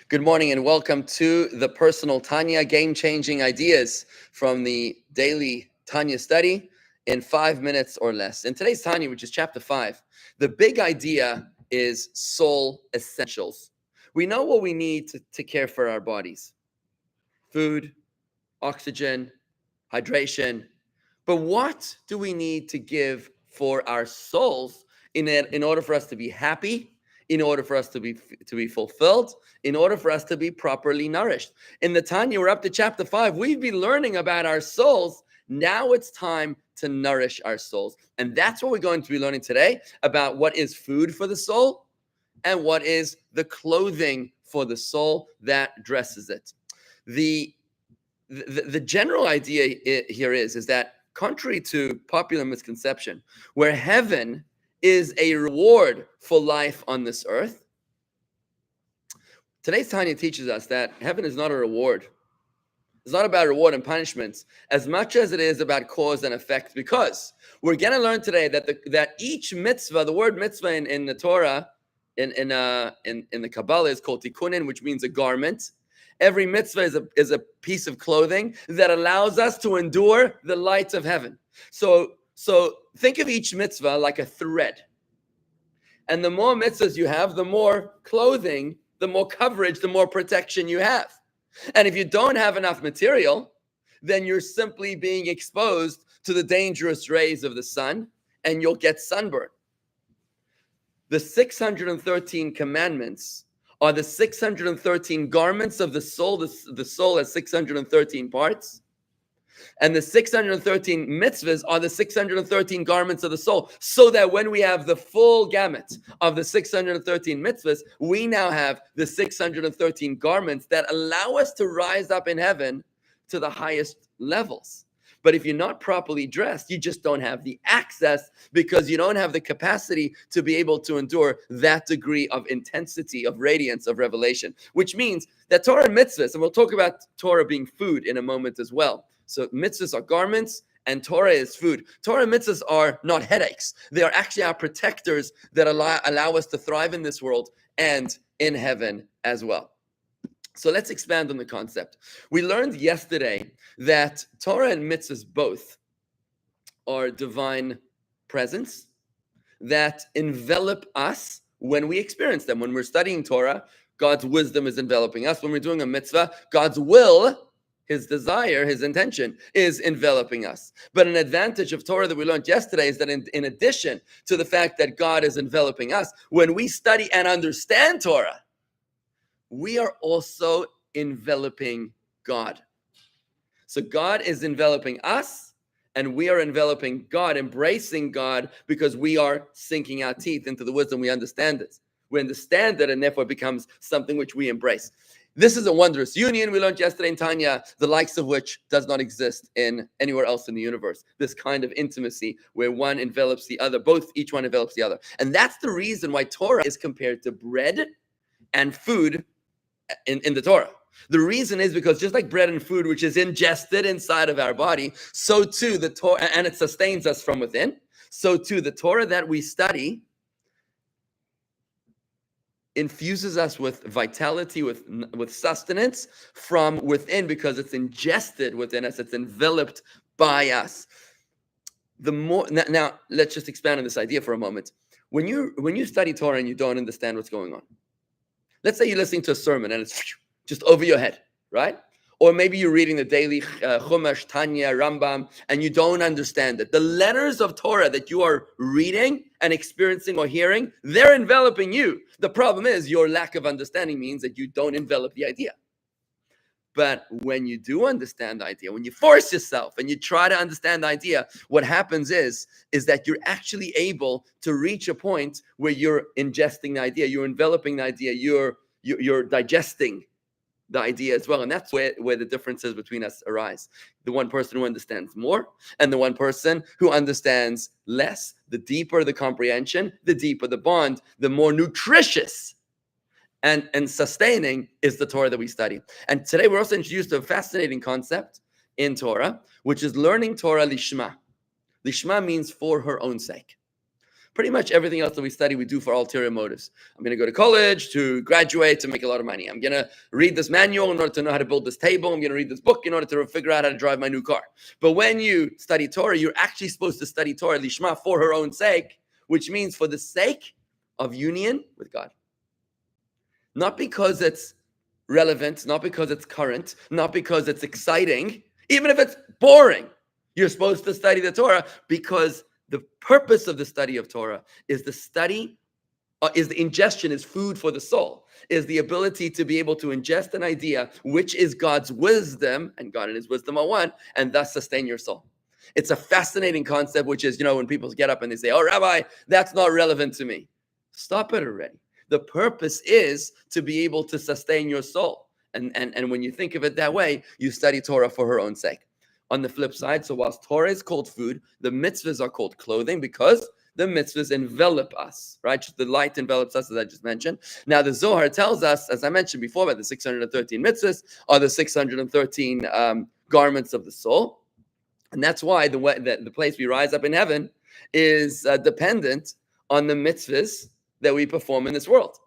Good morning and welcome to the Personal Tanya, game-changing ideas from the daily Tanya study in 5 minutes or less. In today's Tanya, which is chapter 5, the big idea is soul essentials. We know what we need to care for our bodies: food, oxygen, hydration. But what do we need to give for our souls in order for us to be happy, in order for us to be fulfilled, in order for us to be properly nourished? In the Tanya, we're up to chapter 5. We've been learning about our souls. Now it's time to nourish our souls. And that's what we're going to be learning today, about what is food for the soul and what is the clothing for the soul that dresses it. The general idea here is that, contrary to popular misconception, where heaven is a reward for life on this earth, today's Tanya teaches us that heaven is not a reward. It's not about reward and punishments as much as it is about cause and effect, because we're going to learn today that each mitzvah, the word mitzvah in the Torah, in the Kabbalah, is called tikkunin, which means a garment. Every mitzvah is a piece of clothing that allows us to endure the light of heaven. So think of each mitzvah like a thread. And the more mitzvahs you have, the more clothing, the more coverage, the more protection you have. And if you don't have enough material, then you're simply being exposed to the dangerous rays of the sun, and you'll get sunburn. The 613 commandments are the 613 garments of the soul. The soul has 613 parts. And the 613 mitzvahs are the 613 garments of the soul. So that when we have the full gamut of the 613 mitzvahs, we now have the 613 garments that allow us to rise up in heaven to the highest levels. But if you're not properly dressed, you just don't have the access, because you don't have the capacity to be able to endure that degree of intensity, of radiance, of revelation. Which means that Torah and mitzvahs, and we'll talk about Torah being food in a moment as well. So mitzvahs are garments and Torah is food. Torah and mitzvahs are not headaches. They are actually our protectors that allow us to thrive in this world and in heaven as well. So let's expand on the concept. We learned yesterday that Torah and mitzvahs both are divine presence that envelop us when we experience them. When we're studying Torah, God's wisdom is enveloping us. When we're doing a mitzvah, God's will, His desire, His intention is enveloping us. But an advantage of Torah that we learned yesterday is that in addition to the fact that God is enveloping us, when we study and understand Torah, we are also enveloping God. So God is enveloping us, and we are enveloping God, embracing God, because we are sinking our teeth into the wisdom. We understand it. We understand it, and therefore it becomes something which we embrace. This is a wondrous union. We learned yesterday in Tanya, the likes of which does not exist in anywhere else in the universe. This kind of intimacy where one envelops the other, each one envelops the other. And that's the reason why Torah is compared to bread and food in the Torah. The reason is because just like bread and food, which is ingested inside of our body, so too the Torah, and it sustains us from within, so too the Torah that we study infuses us with vitality, with sustenance from within, because it's ingested within us, it's enveloped by us. Now let's just expand on this idea for a moment. When you study Torah and you don't understand what's going on, let's say you're listening to a sermon and it's just over your head, right? Or maybe you're reading the daily Chumash, Tanya, Rambam, and you don't understand it. The letters of Torah that you are reading and experiencing or hearing, they're enveloping you. The problem is your lack of understanding means that you don't envelop the idea. But when you do understand the idea, when you force yourself and you try to understand the idea, what happens is that you're actually able to reach a point where you're ingesting the idea, you're enveloping the idea, you're digesting the idea as well. And that's where the differences between us arise. The one person who understands more and the one person who understands less. The deeper the comprehension, the deeper the bond, the more nutritious and sustaining is the Torah that we study. And today we're also introduced to a fascinating concept in Torah, which is learning Torah lishma. Lishma means for her own sake. Pretty much everything else that we study, we do for ulterior motives. I'm going to go to college to graduate to make a lot of money. I'm going to read this manual in order to know how to build this table. I'm going to read this book in order to figure out how to drive my new car. But when you study Torah, you're actually supposed to study Torah, lishma, for her own sake, which means for the sake of union with God. Not because it's relevant, not because it's current, not because it's exciting, even if it's boring. You're supposed to study the Torah because the purpose of the study of Torah is the study, is the ingestion, is food for the soul, is the ability to be able to ingest an idea, which is God's wisdom, and God and his wisdom are one, and thus sustain your soul. It's a fascinating concept, which is, when people get up and they say, oh, Rabbi, that's not relevant to me. Stop it already. The purpose is to be able to sustain your soul. And when you think of it that way, you study Torah for her own sake. On the flip side, so whilst Torah is called food, the mitzvahs are called clothing because the mitzvahs envelop us, right? The light envelops us, as I just mentioned. Now, the Zohar tells us, as I mentioned before, about the 613 mitzvahs are the 613 garments of the soul. And that's why the place we rise up in heaven is dependent on the mitzvahs that we perform in this world.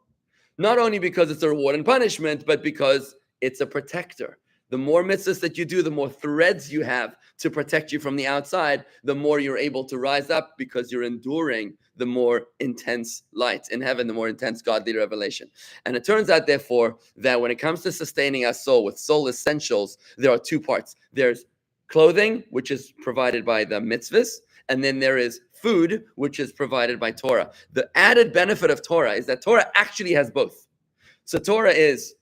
Not only because it's a reward and punishment, but because it's a protector. The more mitzvahs that you do, the more threads you have to protect you from the outside, the more you're able to rise up because you're enduring the more intense light in heaven, the more intense godly revelation. And it turns out, therefore, that when it comes to sustaining our soul with soul essentials, there are two parts. There's clothing, which is provided by the mitzvahs, and then there is food, which is provided by Torah. The added benefit of Torah is that Torah actually has both. So Torah is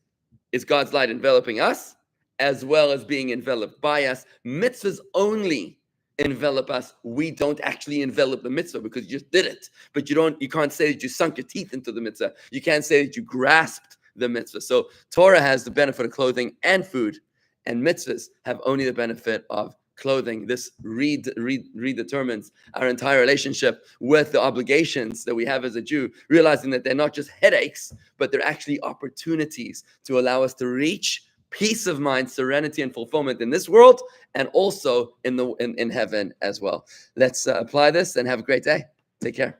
God's light enveloping us, as well as being enveloped by us. Mitzvahs only envelop us. We don't actually envelop the mitzvah because you just did it. But you can't say that you sunk your teeth into the mitzvah. You can't say that you grasped the mitzvah. So Torah has the benefit of clothing and food, and mitzvahs have only the benefit of clothing. This redetermines our entire relationship with the obligations that we have as a Jew, realizing that they're not just headaches, but they're actually opportunities to allow us to reach peace of mind, serenity, and fulfillment in this world, and also in heaven as well. Let's apply this and have a great day. Take care.